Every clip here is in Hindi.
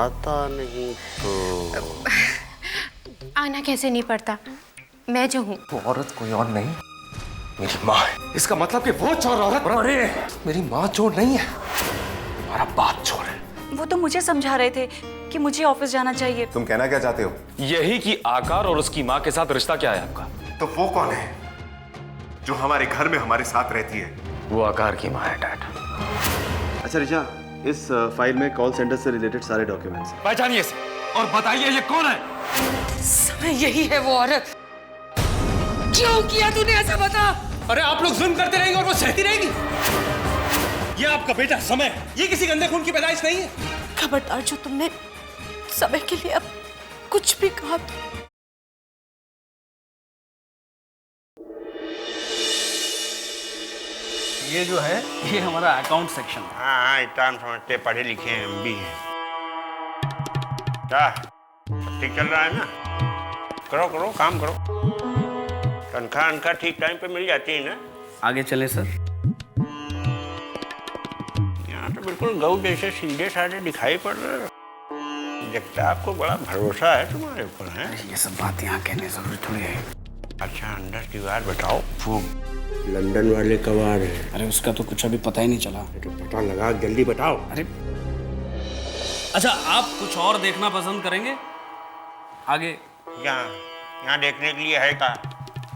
आता नहीं तो आना कैसे नहीं पड़ता, मैं जो हूँ। वो औरत कोई और नहीं, मेरी माँ है। इसका मतलब कि वो चोर औरत, अरे मेरी माँ चोर नहीं है, तुम्हारा बाप चोर है। वो तो मुझे समझा रहे थे कि मुझे ऑफिस जाना चाहिए। तुम कहना क्या चाहते हो? यही कि आकार और उसकी माँ के साथ रिश्ता क्या है आपका? तो वो कौन है जो हमारे घर में हमारे साथ रहती है? वो आकार की माँ है डैड। अच्छा ऋचा, इस फाइल में कॉल सेंटर से रिलेटेड सारे डॉक्यूमेंट्स हैं। पहचानिए इसे और बताइए ये कौन है। समय यही है वो औरत। क्यों किया तूने ऐसा, बता। अरे आप लोग जुल्म करते रहेंगे और वो सहती रहेगी। ये आपका बेटा समय, ये किसी गंदे खून की पैदाइश नहीं है। खबरदार, जो तुमने समय के लिए अब कुछ भी कहा तो। ये जो है ये हमारा अकाउंट सेक्शन है। हाँ, इतना समझते, पढ़े लिखे हैं, हम भी हैं। क्या ठीक चल रहा है ना? करो करो, काम करो। तनख्वाह ठीक टाइम पे मिल जाती है ना? आगे चले सर। यहाँ तो बिल्कुल गऊ जैसे सीधे साधे दिखाई पड़ रहे हो। जगताप को बड़ा भरोसा है तुम्हारे ऊपर, है? ये सब बात यहाँ कहने जरूरी थोड़ी है। अच्छा, अंदर की बात बताओ। वो लंदन वाले कब आ रहे हैं? अरे उसका तो कुछ अभी पता ही नहीं चला। तो पता लगा, जल्दी बताओ। अरे अच्छा, आप कुछ और देखना पसंद करेंगे आगे? यहाँ देखने के लिए है का?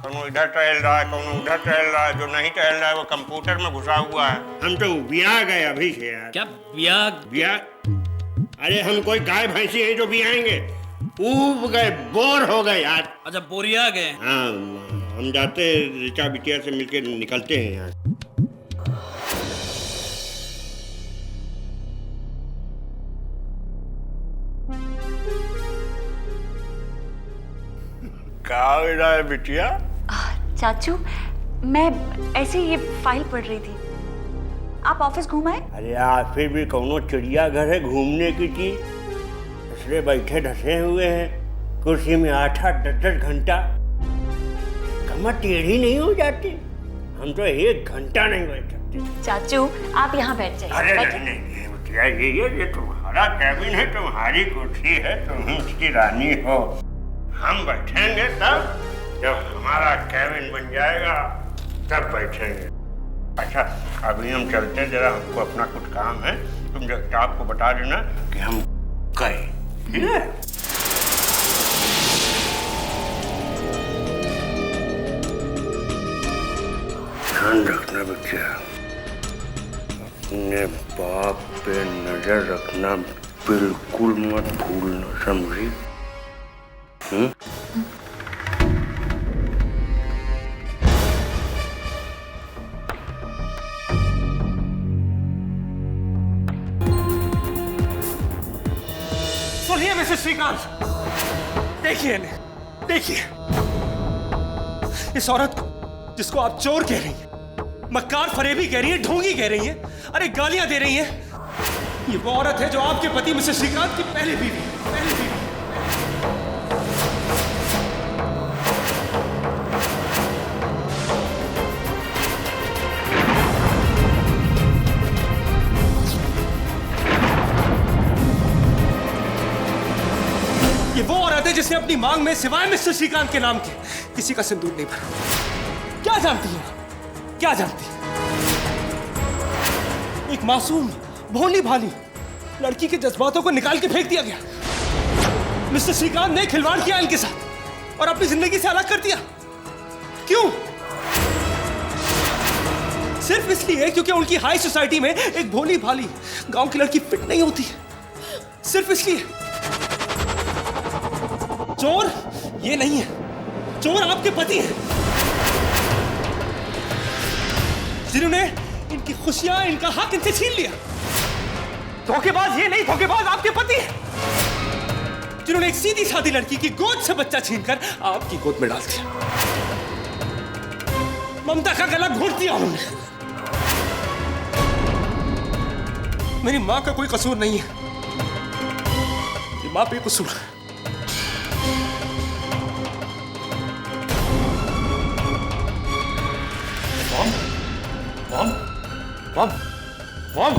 कौन इधर टहल रहा है, कौन उधर टहल रहा है। जो नहीं टहल रहा है वो कंप्यूटर में घुसा हुआ है। हम तो बिया गए अभी से यार। क्या बिया? बिया? अरे हम कोई गाय भैंसी है जो बियाएंगे? ऊब गए, बोर हो गए यार। अच्छा, बोरिया गए। हाँ, हम जाते ऋचा बिटिया से मिलके निकलते हैं यार। क्या हो रहा है बिटिया? चाचू, मैं ऐसे ही ये फाइल पढ़ रही थी। आप ऑफिस घूम आए? अरे यार, फिर भी कौनो चिड़ियाघर है घूमने की चीज? इसलिए बैठे धसे हुए हैं कुर्सी में 8-8, 10-10 घंटा। कमर टेढ़ी नहीं हो जाती? हम तो 1 घंटा नहीं बैठ सकते। चाचू, आप यहाँ बैठ जाइए। अरे नहीं बिटिया, ये तुम्हारा कैबिन है, तुम्हारी कुर्सी है, तुम इसकी रानी हो। हम बैठेंगे तब जब हमारा कैबिन बन जाएगा, तब बैठेंगे। अच्छा, अभी हम चलते हैं, जरा हमको अपना कुछ काम है। तुम जगताप को बता देना कि हम गए, ठीक है? ध्यान रखना बच्चा, अपने बाप पे नजर रखना बिल्कुल मत भूलना, समझी? सुनिए मिसेस श्रीकांत, देखिए देखिए इस औरत को, जिसको आप चोर कह रही हैं, मक्कार फरेबी कह रही हैं, ढोंगी कह रही हैं, अरे गालियां दे रही हैं। ये वो औरत है जो आपके पति मिसेस श्रीकांत की पहली बीवी। ये वो औरत है जिसने अपनी मांग में सिवाय मिस्टर श्रीकांत के नाम के किसी का सिंदूर नहीं भरा। क्या जानती है, क्या जानती है? एक मासूम भोली भाली लड़की के जज्बातों को निकाल के फेंक दिया गया। मिस्टर श्रीकांत ने खिलवाड़ किया इनके साथ और अपनी जिंदगी से अलग कर दिया। क्यों? सिर्फ इसलिए क्योंकि उनकी हाई सोसाइटी में एक भोली भाली गांव की लड़की फिट नहीं होती। सिर्फ इसलिए। चोर ये नहीं है, चोर आपके पति हैं, जिन्होंने इनकी खुशियां, इनका हक इनसे छीन लिया। धोखेबाज ये नहीं, धोखेबाज आपके पति हैं, जिन्होंने एक सीधी सादी लड़की की गोद से बच्चा छीनकर आपकी गोद में डाल दिया। ममता का गला घोट दिया उन्होंने। मेरी मां का कोई कसूर नहीं है, मेरी मां बेकसूर है। Mom, mom, mom.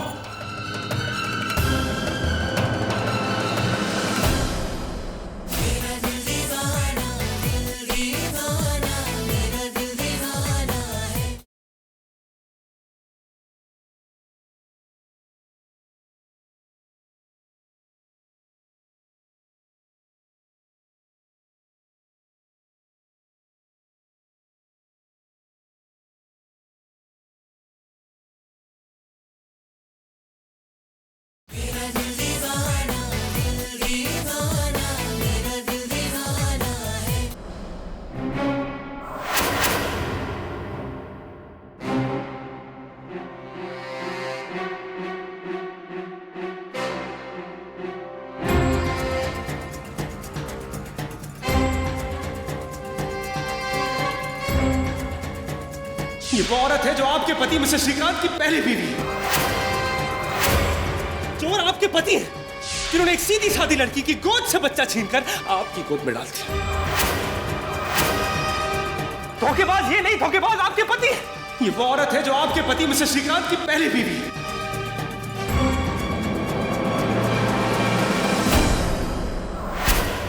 ये वो औरत है जो आपके पति मिस्टर श्रीकांत की पहली बीवी है। चोर आपके पति हैं, जिन्होंने एक सीधी सादी लड़की की गोद से बच्चा छीनकर आपकी गोद में डाल दिया। धोखेबाज ये नहीं, धोखेबाज आपके पति हैं। ये वो औरत है जो आपके पति मिस्टर श्रीकांत की पहली बीवी है।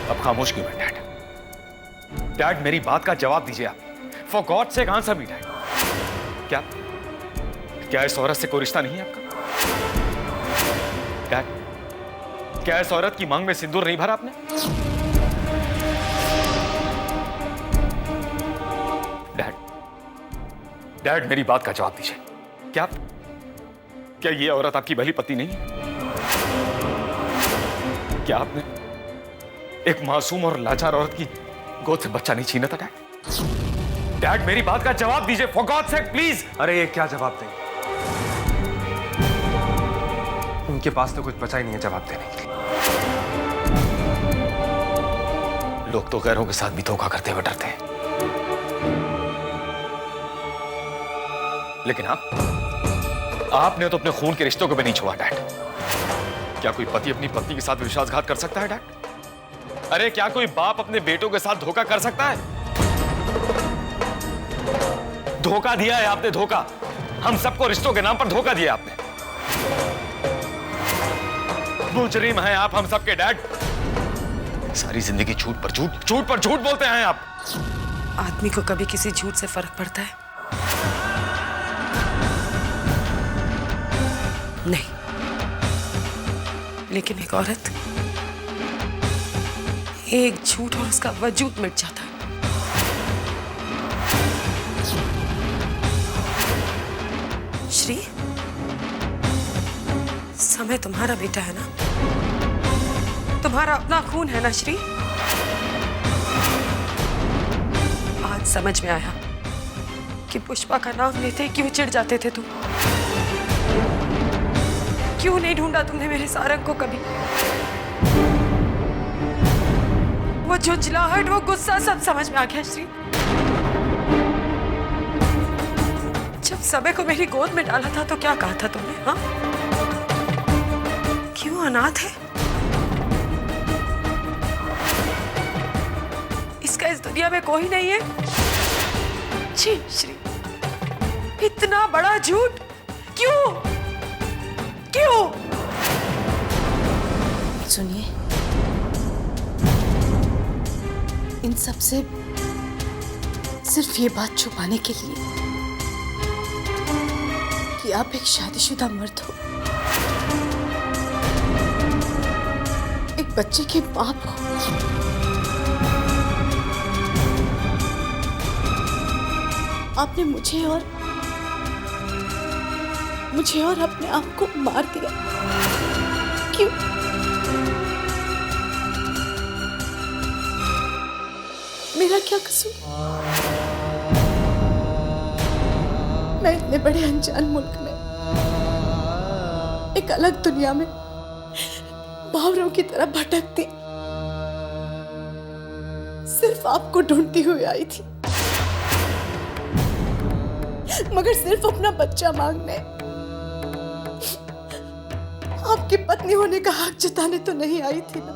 अब खामोश क्यों हैं डैड? डैड मेरी बात का जवाब दीजिए आप। For God sake answer me dad. क्या इस औरत से कोई रिश्ता नहीं है आपका? डैड, क्या इस औरत की मांग में सिंदूर नहीं भरा आपने? डैड मेरी बात का जवाब दीजिए। क्या ये औरत आपकी भली पत्नी नहीं है? क्या आपने एक मासूम और लाचार औरत की गोद से बच्चा नहीं छीना था डैड? डैड मेरी बात का जवाब दीजिए फॉर गॉड सेक प्लीज। अरे ये क्या जवाब देंगे? उनके पास तो कुछ बचा ही नहीं है जवाब देने के लिए। लोग तो गैरों के साथ भी धोखा करते हुए डरते हैं, लेकिन आपने तो अपने खून के रिश्तों को भी नहीं छोड़ा डैड। क्या कोई पति अपनी पत्नी के साथ विश्वासघात कर सकता है डैड? अरे क्या कोई बाप अपने बेटों के साथ धोखा कर सकता है? धोखा दिया है आपने, धोखा। हम सबको रिश्तों के नाम पर धोखा दिया आपने। मुजरिम हैं आप हम सबके डैड। सारी जिंदगी झूठ पर झूठ बोलते हैं आप। आदमी को कभी किसी झूठ से फर्क पड़ता है? नहीं, लेकिन एक औरत, एक झूठ और उसका वजूद मिट जाता है। श्री, समय तुम्हारा बेटा है ना? तुम्हारा अपना खून है ना श्री? आज समझ में आया कि पुष्पा का नाम लेते ही क्यों चिढ़ जाते थे तुम। क्यों नहीं ढूंढा तुमने मेरे सारंग को कभी? वो झुंझलाहट, वो गुस्सा सब समझ में आ गया श्री। जब समय को मेरी गोद में डाला था तो क्या कहा था तुमने? हाँ, क्यों अनाथ है? इसका इस दुनिया में कोई नहीं है? जी श्री, इतना बड़ा झूठ क्यों? क्यों? सुनिए, इन सब से सिर्फ ये बात छुपाने के लिए कि आप एक शादीशुदा मर्द हो, एक बच्चे के बाप हो, आपने मुझे और अपने आप को मार दिया। क्यों? मेरा क्या कसूर? मैं इतने बड़े अनजान मुल्क में, एक अलग दुनिया में बावरों की तरह भटकती, सिर्फ आपको ढूंढती हुई आई थी, मगर सिर्फ अपना बच्चा मांगने, आपकी पत्नी होने का हक जताने तो नहीं आई थी ना।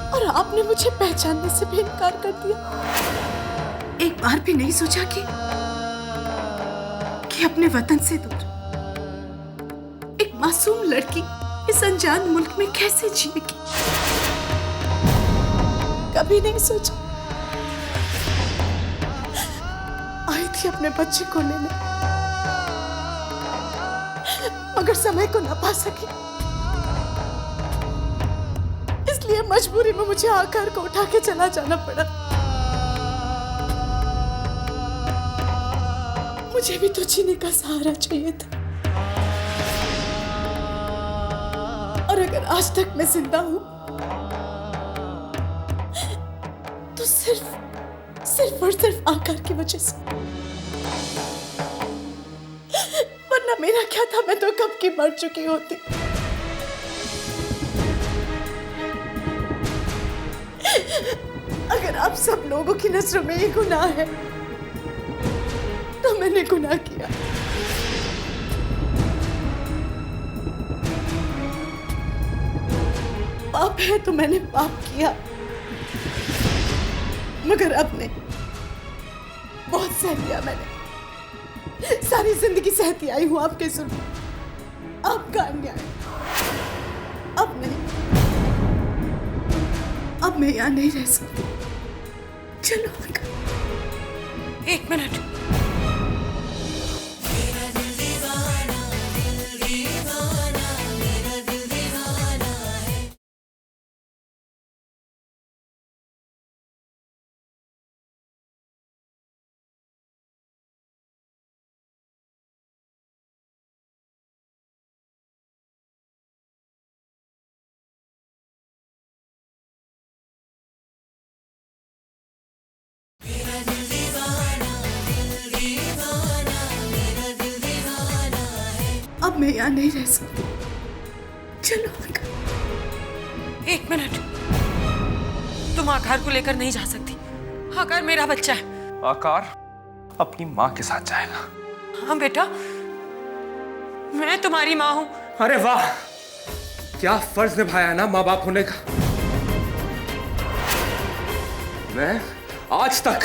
और आपने मुझे पहचानने से भी इनकार कर दिया। एक बार भी नहीं सोचा कि अपने वतन से दूर एक मासूम लड़की इस अनजान मुल्क में कैसे जिएगी? कभी नहीं सोचा। आई थी अपने बच्चे को लेने, मगर समय को न पा सकी, इसलिए मजबूरी में मुझे आकार को उठा के चला जाना पड़ा। मुझे भी तो जीने का सहारा चाहिए था, और अगर आज तक मैं जिंदा हूं तो सिर्फ और सिर्फ आकार की वजह से। वरना मेरा क्या था, मैं तो कब की मर चुकी होती। अगर आप सब लोगों की नजरों में ये गुनाह है तो मैंने गुनाह किया। पाप है तो मैंने पाप किया, मगर अब नहीं। बहुत सह लिया मैंने, सारी जिंदगी सहती आई हूं आपके जुल्म, आपका अन्याय। अब नहीं, अब मैं यहाँ नहीं रह सकती। चलो अंकल। 1 मिनट। अब मैं यहाँ नहीं रह सकती। चलो अंकल। 1 मिनट। तुम आकार को लेकर नहीं जा सकती। आकार मेरा बच्चा है। आकार अपनी माँ के साथ जाएगा। हाँ बेटा, मैं तुम्हारी माँ हूँ। अरे वाह, क्या फर्ज निभाया ना माँ बाप होने का। मैं आज तक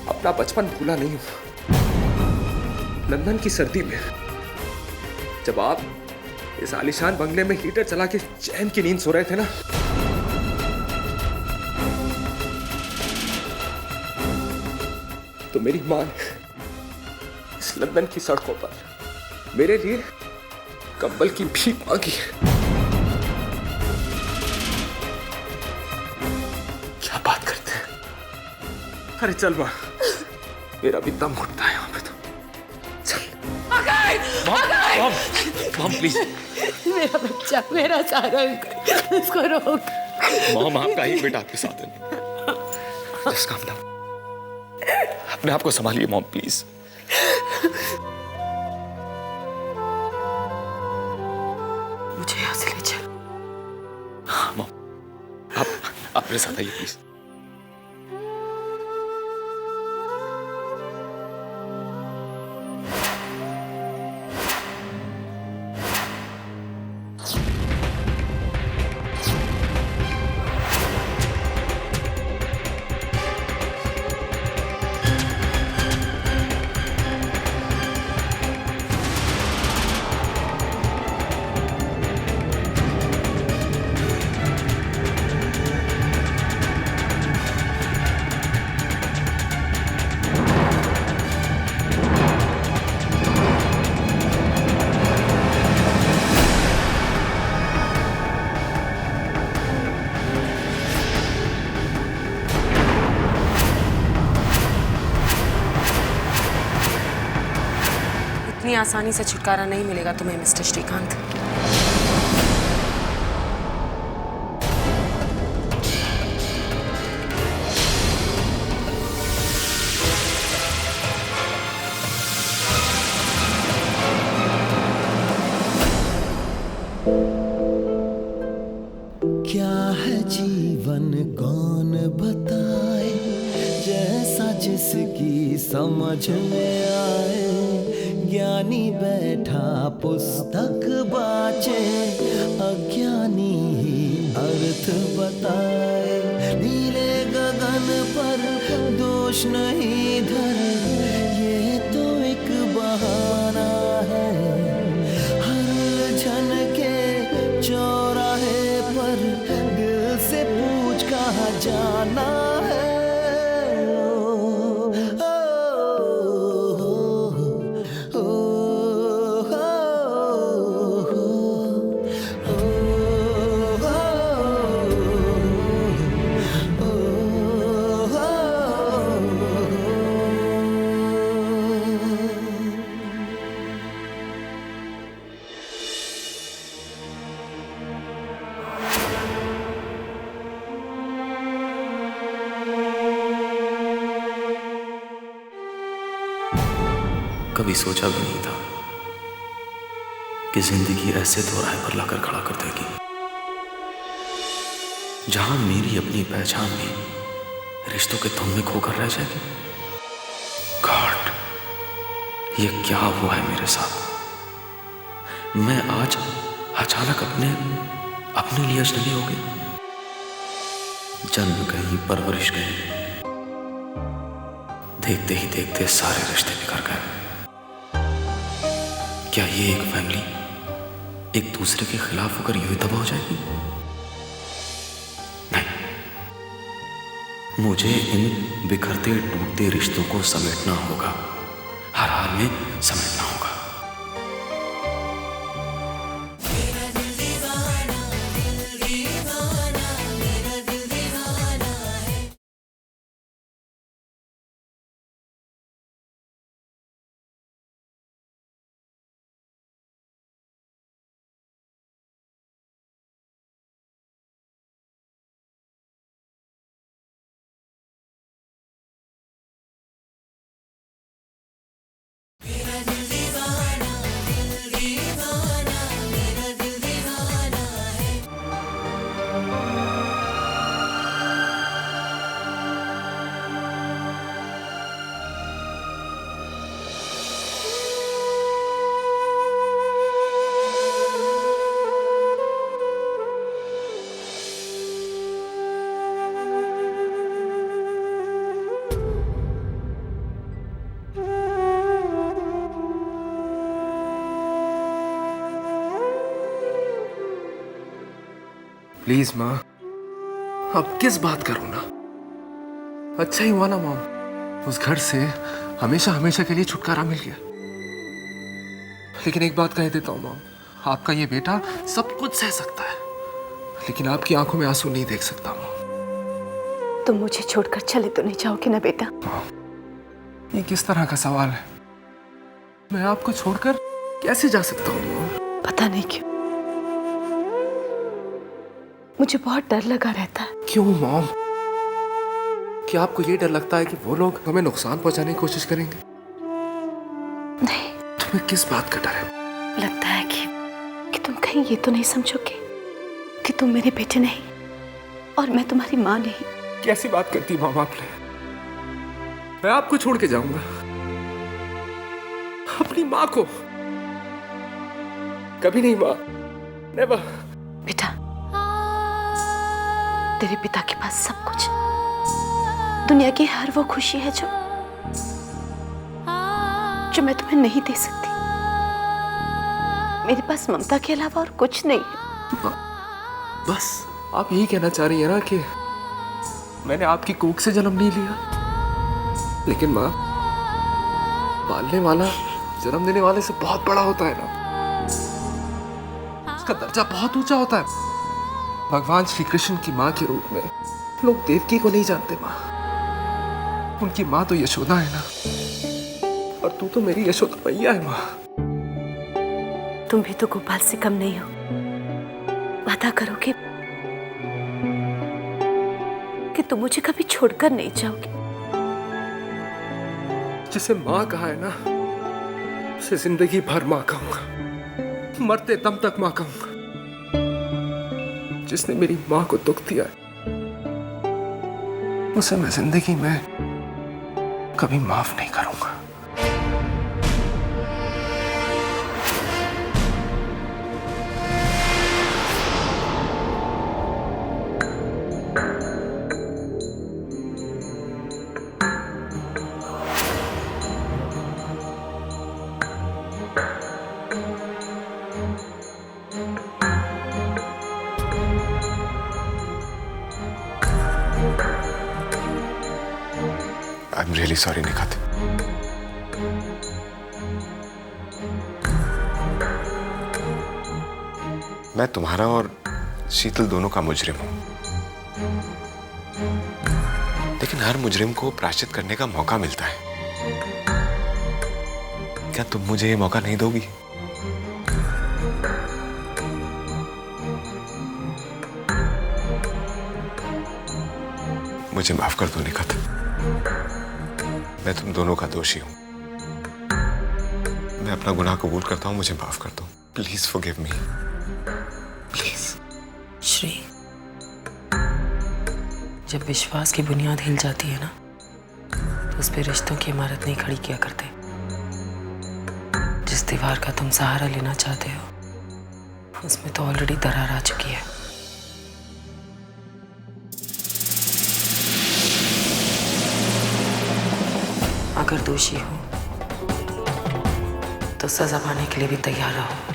अपना बचपन भूला नहीं हूं। लंदन की सर्दी में जब आप इस आलीशान बंगले में हीटर चला के चैन की नींद सो रहे थे ना, तो मेरी मां ने इस लंदन की सड़कों पर मेरे लिए कंबल की भीख मांगी है। क्या बात करते हैं। अरे चल मां, मेरा भी दम घुटता है यहाँ पे तो। Mom please. मेरा बच्चा, मेरा सारा, इसको रोक। मॉम, आपका ही बेटा आपके साथ है। Just calm down. अपने आप को संभालिए मॉम प्लीज। मुझे यहाँ से ले चल। हाँ मॉम, आप मेरे साथ आइए प्लीज। इतनी आसानी से छुटकारा नहीं मिलेगा तुम्हें मिस्टर श्रीकांत। क्या है जीवन कौन बताए, जैसा जिसकी समझ में आए। ज्ञानी बैठा पुस्तक बाचे, अज्ञानी ही अर्थ बताए। नीले गगन पर दोष नहीं धरे, ये तो एक बहाना है। हर उलझन के चौराहे पर दिल से पूछ कहाँ जाना है। कभी सोचा भी नहीं था कि जिंदगी ऐसे दोराहे पर लाकर खड़ा कर देगी, जहां मेरी अपनी पहचान भी रिश्तों के धुन में खोकर रह जाएगी। गॉड, ये क्या हुआ है मेरे साथ? मैं आज अचानक अपने लिए अजनबी हो गई। जन्म कहीं, परवरिश कहीं, देखते ही देखते सारे रिश्ते बिखर गए। क्या ये एक फैमिली एक दूसरे के खिलाफ होकर यूं ही तबाह हो जाएगी? नहीं, मुझे इन बिखरते टूटते रिश्तों को समेटना होगा, हर हाल में समेटना होगा। प्लीज माँ, अब किस बात करूं ना। अच्छा ही हुआ ना मॉम, उस घर से हमेशा हमेशा के लिए छुटकारा मिल गया। लेकिन एक बात कह देता हूँ मॉम, आपका ये बेटा सब कुछ सह सकता है, लेकिन आपकी आंखों में आंसू नहीं देख सकता मॉम। तुम मुझे छोड़कर चले तो नहीं जाओगे ना बेटा? ये किस तरह का सवाल है? मैं आपको छोड़कर कैसे जा सकता हूँ मॉम? पता नहीं क्यों मुझे बहुत डर लगा रहता है। क्यों मॉम? क्या आपको ये डर लगता है कि वो लोग हमें नुकसान पहुंचाने की कोशिश करेंगे? नहीं। तुम्हें किस बात का डर है? लगता है कि तुम कहीं ये तो नहीं समझोगे कि तुम मेरे बेटे नहीं और मैं तुम्हारी माँ नहीं। कैसी बात करती माँ आपने? मैं आपको छोड़ के जाऊंगा, अपनी माँ को? कभी नहीं माँ, नेवर। बेटा, तेरे पिता के पास सब कुछ है। दुनिया की हर वो खुशी है जो मैं तुम्हें नहीं दे सकती। मेरे पास ममता के अलावा और कुछ नहीं है। बस आप यही कहना चाह रही है ना कि मैंने आपकी कोख से जन्म नहीं लिया? लेकिन माँ, पालने वाला जन्म देने वाले से बहुत बड़ा होता है ना, उसका दर्जा बहुत ऊंचा होता है। भगवान श्री कृष्ण की माँ के रूप में लोग देवकी को नहीं जानते माँ, उनकी माँ तो यशोदा है ना, और तू तो मेरी यशोदा मैया है माँ। तुम भी तो गोपाल से कम नहीं हो। वादा करो कि तुम मुझे कभी छोड़कर नहीं जाओगे। जिसे माँ कहा है ना, उसे जिंदगी भर माँ कहूंगा, मरते दम तक माँ कहूंगा। जिसने मेरी माँ को दुख दिया है, उसे मैं जिंदगी में कभी माफ नहीं करूंगा। I'm really sorry, Nikhat. मैं तुम्हारा और शीतल दोनों का मुजरिम हूं, लेकिन हर मुजरिम को प्रायश्चित करने का मौका मिलता है। क्या तुम मुझे ये मौका नहीं दोगी? मुझे माफ कर दो निखात, मैं तुम दोनों का दोषी हूं। मैं अपना गुनाह कबूल करता हूं, मुझे माफ कर दो। Please forgive me, please. Shri, जब विश्वास की बुनियाद हिल जाती है ना, तो उस पे रिश्तों की इमारत नहीं खड़ी किया करते। दीवार का तुम सहारा लेना चाहते हो उसमें तो ऑलरेडी दरार आ चुकी है। अगर दोषी हो तो सजा पाने के लिए भी तैयार रहो।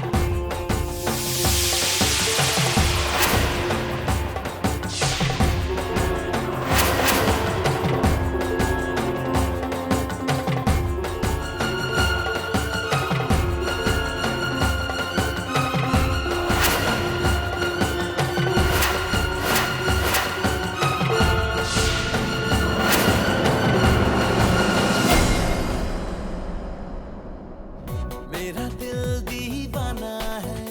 मेरा दिल दीवाना है,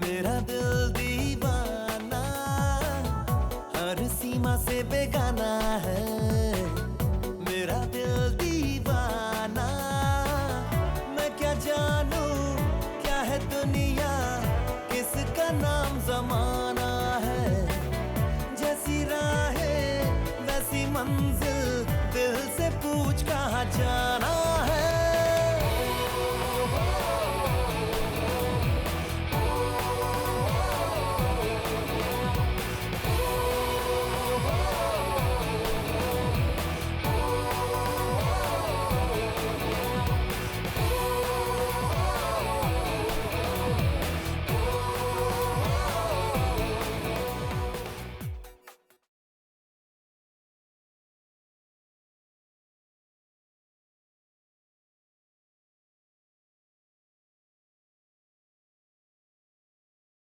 मेरा दिल दीवाना, हर सीमा से बेगाना है। मेरा दिल दीवाना, मैं क्या जानूं क्या है दुनिया, किसका नाम जमाना है। जैसी राहें वैसी मंजिल, दिल से पूछ कहाँ जा